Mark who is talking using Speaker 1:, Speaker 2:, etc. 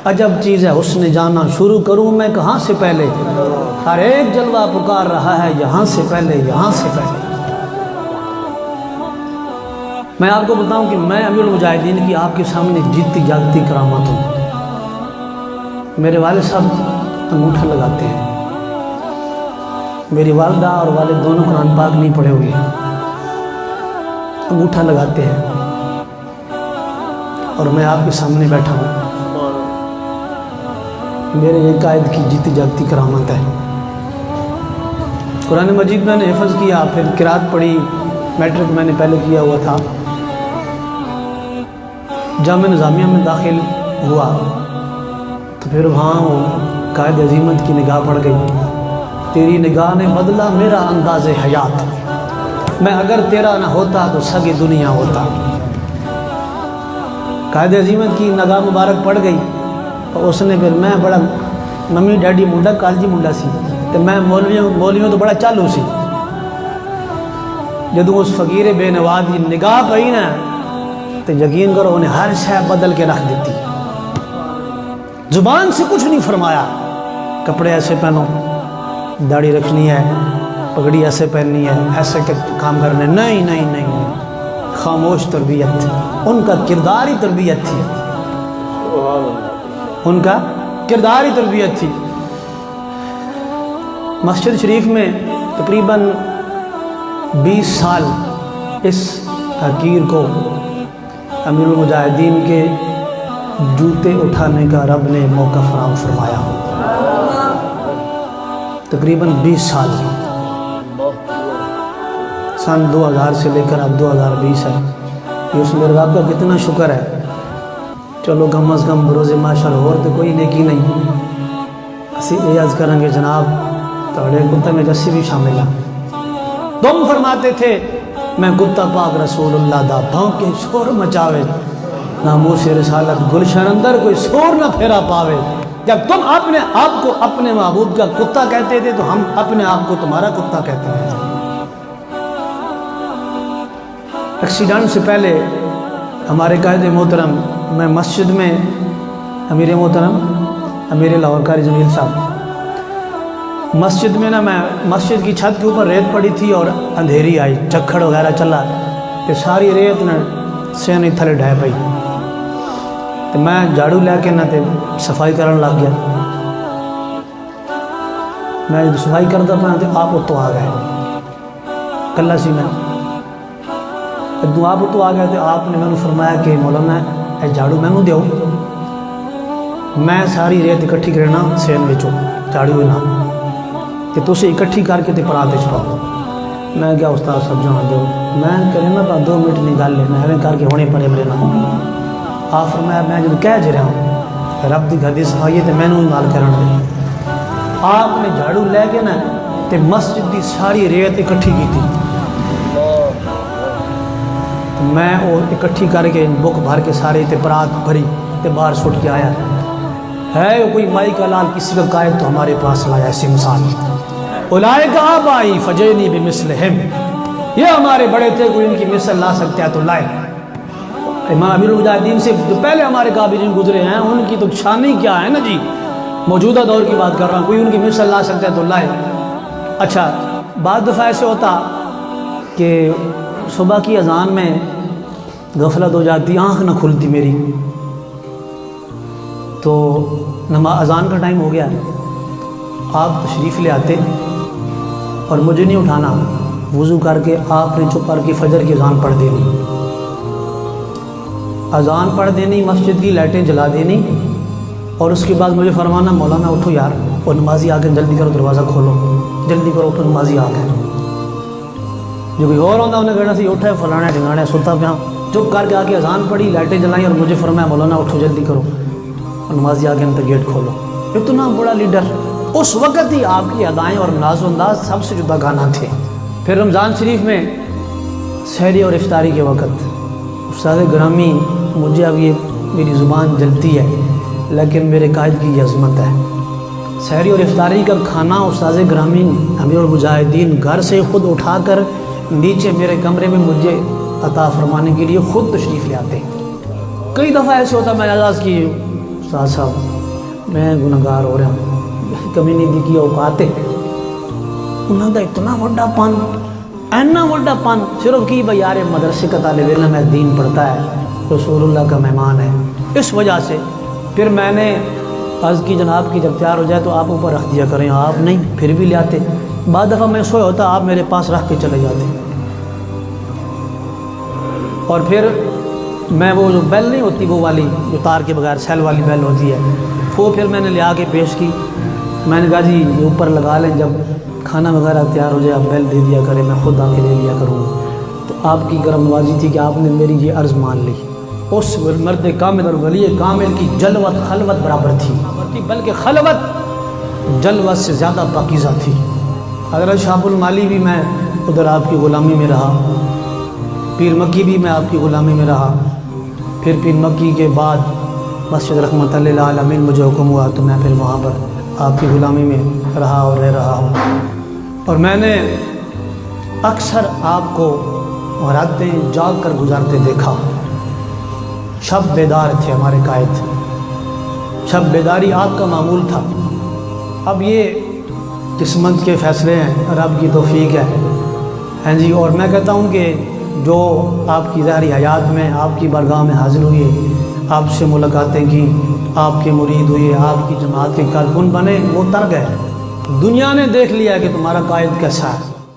Speaker 1: عجب چیز ہے حسن جانا، شروع کروں میں کہاں سے پہلے، ہر ایک جلوہ پکار رہا ہے یہاں سے پہلے، یہاں سے پہلے۔ میں آپ کو بتاؤں کہ میں امیر المجاہدین کی آپ کے سامنے جیتی جاگتی کرامت ہوں۔ میرے والد صاحب انگوٹھا لگاتے ہیں، میری والدہ اور والد دونوں قرآن پاک نہیں پڑھے ہوئے ہیں، انگوٹھا لگاتے ہیں، اور میں آپ کے سامنے بیٹھا ہوں۔ میرے یہ قائد کی جیتی جاگتی کرامت ہے۔ قرآن مجید میں نے حفظ کیا، پھر قرات پڑھی، میٹرک میں نے پہلے کیا ہوا تھا، جامعہ نظامیہ میں داخل ہوا تو پھر وہاں وہ قائد عظیمت کی نگاہ پڑ گئی، تیری نگاہ نے بدلا میرا انداز حیات، میں اگر تیرا نہ ہوتا تو سگ دنیا ہوتا۔ قائد عظیمت کی نگاہ مبارک پڑ گئی، اور اس نے پھر، میں بڑا ممی ڈیڈی منڈا کالجی منڈا سی، تو میں مولویوں تو بڑا چالو سی، جدوں اس فقیر بے نوا دی نگاہ پئی نا تو یقین کرو انہیں ہر شے بدل کے رکھ دیتی، زبان سے کچھ نہیں فرمایا، کپڑے ایسے پہنو، داڑھی رکھنی ہے، پگڑی ایسے پہننی ہے، ایسے کام کرنے، نہیں نہیں نہیں، خاموش تربیت تھی، ان کا کردار ہی تربیت تھی، ان کا کردار ہی تربیت تھی۔ مسجد شریف میں تقریباً 20 سال اس حقیر کو امیر المجاہدین کے جوتے اٹھانے کا رب نے موقع فراہم فرمایا، تقریباً 20 سال، سن 2000 سے لے کر اب 2020 ہے۔ یہ اس میرے رب کا کتنا شکر ہے۔ چلو کم از کم بروز معاشر اور تو کوئی نیکی نہیں، اسی یہ عرض کریں گے جناب تھوڑے کتے میں جسی بھی شامل ہے۔ تم فرماتے تھے میں کتا پاک رسول اللہ دا بھونکے شور مچاوے، ناموس رسالت گلشن اندر کوئی شور نہ پھیرا پاوے۔ جب تم اپنے آپ کو اپنے محبوب کا کتا کہتے تھے تو ہم اپنے آپ کو تمہارا کتا کہتے ہیں۔ ایکسیڈنٹ سے پہلے ہمارے قائد محترم، میں مسجد میں امیر محترم امیر لاہور قاری جمیل صاحب، مسجد میں نا، میں مسجد کی چھت کے اوپر ریت پڑی تھی اور اندھیری آئی، چکھڑ وغیرہ چلا، کہ ساری ریت نا سینی تھلے ڈھائے پئی، تو میں جھاڑو لے کے نا تے صفائی کرن لگ گیا۔ میں جب صفائی کرتا پہ تو آپ اتو آ گئے، کلا سی میں، جب آپ اتو آ گئے تو آپ نے میں نے فرمایا کہ مولانا اے جھاڑو میں نے دیو، میں ساری ریت اکٹھی کرنا سین وچوں جھاڑو نہ کہ تسی اکٹھی کر کے تے پرات وچ پاؤ۔ میں کیا استاد صاحب جان دیو، میں کرے نا 2 منٹ نہیں گل لینا ایویں کر کے ہونے پڑے میرے نال۔ آپ فرمایا میں جب کہہ ج رہا ہوں رب دی حدیث آئی تے مینوں ہی نال کرن دے۔ آپ نے جھاڑو لے کے نا تے مسجد دی ساری ریت اکٹھی کی، میں وہ اکٹھی کر کے بک بھر کے سارے تے برات بھری تے باہر سٹ کے آیا ہے۔ کوئی مائی کا لال کسی کا قائد تو ہمارے پاس لایا ایسی مثال، اولئک آبائی فجئنی بمثلہم، یہ ہمارے بڑے تھے، کوئی ان کی مثل لا سکتا ہے تو لائے۔ امام امیر المجاہدین سے جو پہلے ہمارے کابرین گزرے ہیں ان کی تو شانی کیا ہے نا جی، موجودہ دور کی بات کر رہا ہوں، کوئی ان کی مثل لا سکتا ہے تو لائے۔ اچھا، بعض دفعہ ایسے ہوتا کہ صبح کی اذان میں غفلت ہو جاتی، آنکھ نہ کھلتی میری، تو اذان کا ٹائم ہو گیا، آپ تشریف لے آتے اور مجھے نہیں اٹھانا، وضو کر کے آپ نے چپ کر کے فجر کی اذان پڑھ دینی، اذان پڑھ دینی، مسجد کی لائٹیں جلا دینی، اور اس کے بعد مجھے فرمانا مولانا اٹھو یار، اور نمازی آ کے جلدی کرو دروازہ کھولو، جلدی کرو اٹھو نمازی آ گئے۔ جو کوئی اور ہوتا انہیں کہنا سی اٹھے فلانا ڈھنگانا ستا پیا، چپ کر کے آ کے اذان پڑھی، لائٹیں جلائیں، اور مجھے فرمایا مولانا اٹھو جلدی کرو، اور نمازی آ کے اندر گیٹ کھولو۔ اتنا بڑا لیڈر، اس وقت ہی آپ کی ادائیں اور ناز و انداز سب سے جدا گانا تھے۔ پھر رمضان شریف میں سحری اور افطاری کے وقت استاد گرامی، مجھے اب یہ میری زبان جلتی ہے لیکن میرے قائد کی یہ عظمت ہے، سحری اور افطاری کا کھانا استاد گرامی امیر المجاہدین گھر سے خود اٹھا کر نیچے میرے کمرے میں مجھے عطا فرمانے کے لیے خود تشریف لے آتے۔ کئی دفعہ ایسے ہوتا میں اعزاز کی استاد صاحب میں گناہگار ہو رہا ہوں, کمی نہیں دی کی اوقات ہے. انہوں دا اتنا وڈا پن, اینا وڈا پن, صرف کی بھائی یار مدرسے کا طالب علم ہے, دین پڑھتا ہے, رسول اللہ کا مہمان ہے. اس وجہ سے پھر میں نے عرض کی جناب کی جب تیار ہو جائے تو آپ اوپر رکھ دیا کریں. آپ نہیں, پھر بھی لے آتے. بعد دفعہ میں سویا ہوتا, آپ میرے پاس رکھ کے چلے جاتے. اور پھر میں وہ جو بیل نہیں ہوتی وہ والی جو تار کے بغیر سیل والی بیل ہوتی ہے, وہ پھر میں نے لے آ کے پیش کی. میں نے کہا جی یہ اوپر لگا لیں, جب کھانا وغیرہ تیار ہو جائے آپ بیل دے دیا کریں, میں خود آ کے لے لیا کروں. تو آپ کی کرم نوازی تھی کہ آپ نے میری یہ عرض مان لی. اس مرد کامل اور ولی کامل کی جلوت خلوت برابر تھی, بلکہ خلوت جلوت سے زیادہ پاکیزہ تھی. حضرت شاہ المالی بھی میں ادھر آپ کی غلامی میں رہا, پیر مکی بھی میں آپ کی غلامی میں رہا. پھر پیر مکی کے بعد مسجد رحمت اللہ عالمین مجھے حکم ہوا تو میں پھر وہاں پر آپ کی غلامی میں رہا اور رہ رہا ہوں. اور میں نے اکثر آپ کو راتیں جاگ کر گزارتے دیکھا. شب بیدار تھے ہمارے قائد, شب بیداری آپ کا معمول تھا. اب یہ قسمت کے فیصلے ہیں, رب کی توفیق ہے ہیں جی. اور میں کہتا ہوں کہ جو آپ کی ظاہری حیات میں آپ کی بارگاہ میں حاضر ہوئے, آپ سے ملاقاتیں کی, آپ کے مرید ہوئے, آپ کی جماعت کے کارکن بنے, وہ تر گئے. دنیا نے دیکھ لیا کہ تمہارا قائد کیسا ہے.